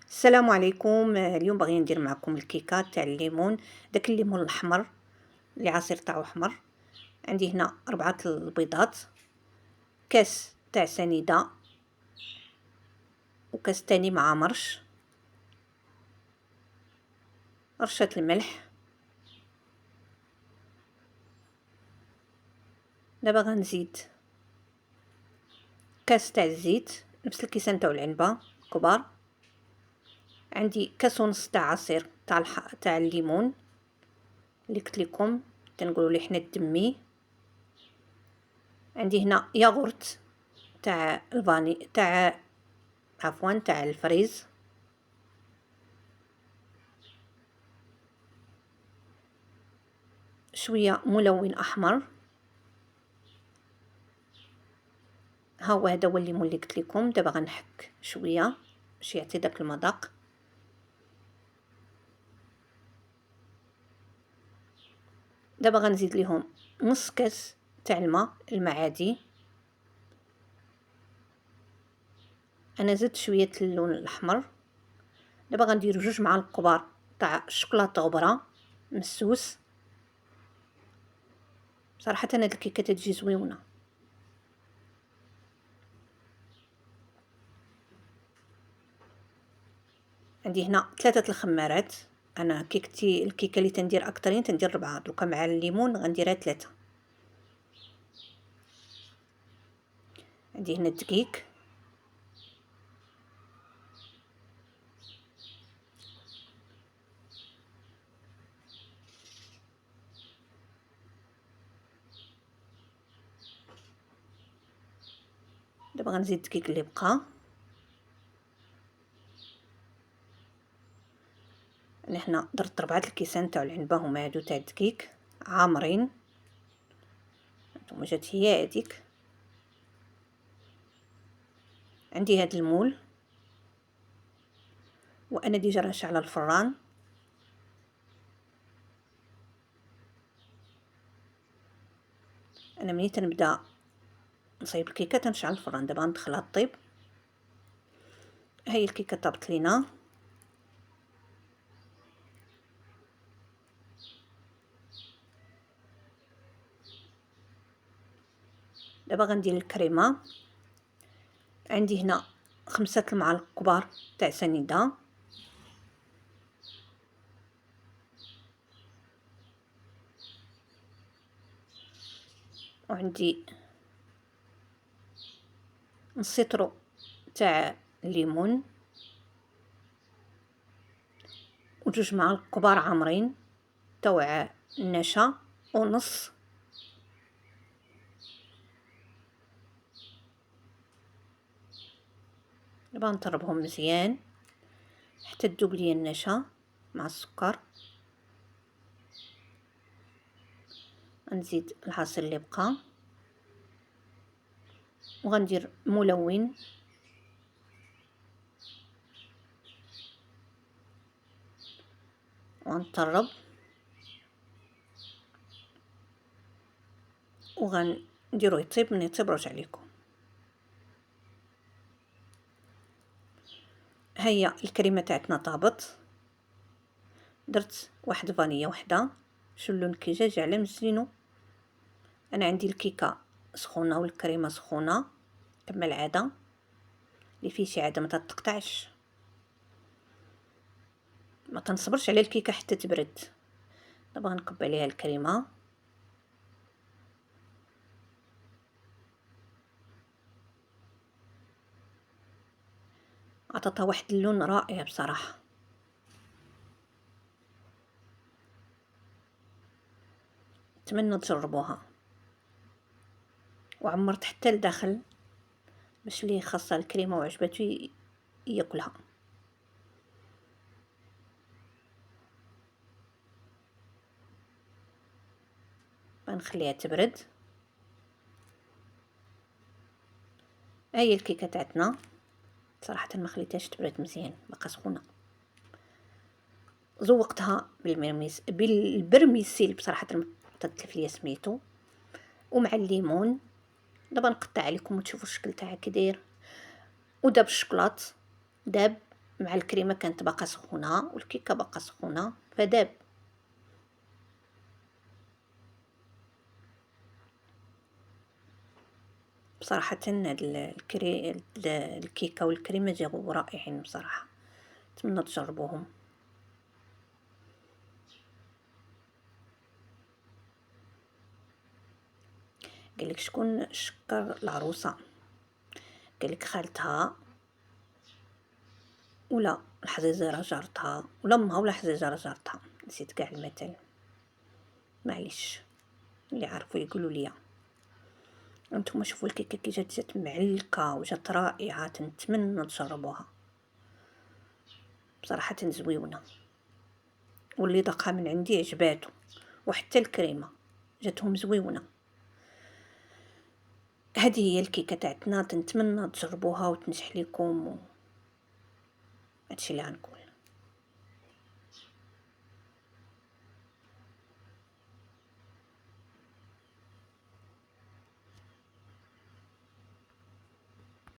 السلام عليكم. اليوم باغيه ندير معكم الكيكه تاع الليمون، داك الليمون الاحمر اللي عصير تاعو احمر. عندي هنا 4 البيضات، كاس تاع سنيده، وكاس تاني مع مرش، رشه الملح. دابا غنزيد كاس تاع الزيت، نفس الكيسان تاع العنبه كبار. عندي كاس ونص تاع عصير تاع الليمون اللي قلت لكم تنقولوا ليه حنا الدمي. عندي هنا ياغورت تاع الفاني تاع الفريز. شويه ملون احمر، ها هو هذا هو الليمون اللي قلت لكم. دابا غنحك شويه باش يعطي داك المذاق. دابا غنزيد ليهم نص كاس تاع الماء عادي. انا زدت شويه اللون الاحمر. دابا غندير 2 معالق كبار تاع الشوكولاته غبره مسوس. صراحه هاد الكيكه تجي زويونه. عندي هنا 3 الخمارات. انا الكيكه اللي تندير اكثرين تندير 4، دوكا مع الليمون غنديرها 3. عندي هنا الدقيق، دابا غنزيد الدقيق اللي بقى. انا هنا درت 4 الكيسان تاع العنبه، هما هادو تاع الدقيق عامرين. ثم جات هي هذيك. عندي هاد المول، وانا ديجا راه شاعله الفران. انا ملي تنبدا نصايب الكيكه تنشعل الفران. دابا ندخلها طيب. هاي الكيكه طابت لينا. دابا غندير الكريمه. عندي هنا 5 المعالق كبار تاع سنيده، وعندي نص لتر تاع الليمون، و2 معالق كبار عامرين تاع النشا، ونص. دابا نطربهم مزيان حتى تذوب ليا النشا مع السكر. غنزيد العصير اللي بقى، وغندير ملون. وغنطرب وغنديروه يطيب. من يطيب نرجع لكم. هيا الكريمه تاعتنا طابت. درت واحد فانية وحده. شو اللون كي جا على مزينو. انا عندي الكيكه سخونه والكريمه سخونه كما العاده. اللي فيه شي عاده ما تتقطعش، ما تنصبرش على الكيكه حتى تبرد. دابا غنكب عليها الكريمه. عطاتها واحد اللون رائع بصراحه. نتمنى تجربوها. وعمرت حتى لداخل باش ليه خاصه الكريمه وعجبته ياكلها. غنخليها تبرد. هاي الكيكه تاعتنا. صراحه ما خليتهاش تبرد مزيان، باقا سخونه. زوقتها بالبرميسيل بصراحه تتلف ليا سميتو، ومع الليمون. دابا نقطع عليكم وتشوفوا الشكل تاعها كي داير. وداب الشكلاط داب. مع الكريمه كانت باقا سخونه والكيكه باقا سخونه فداب. بصراحه هاد الكيكه والكريمه جاو رائعين بصراحه، نتمنى تجربوهم. قالك شكون شكر العروسه؟ قالك خالتها ولا الحزيزره جارتها ولا امها ولا حزيزره جارتها، نسيت كاع المثل، معليش اللي عارفوا يقولوا لي. انتم شوفوا الكيكه كي جات معلكه وجات رائعه، نتمنى تجربوها بصراحه زويونه، واللي دقها من عندي عجباتو، وحتى الكريمه جاتهم زويونه. هذه هي الكيكه تاعتنا، نتمنى تجربوها وتنجح لكم، هادشي اللي غنقول.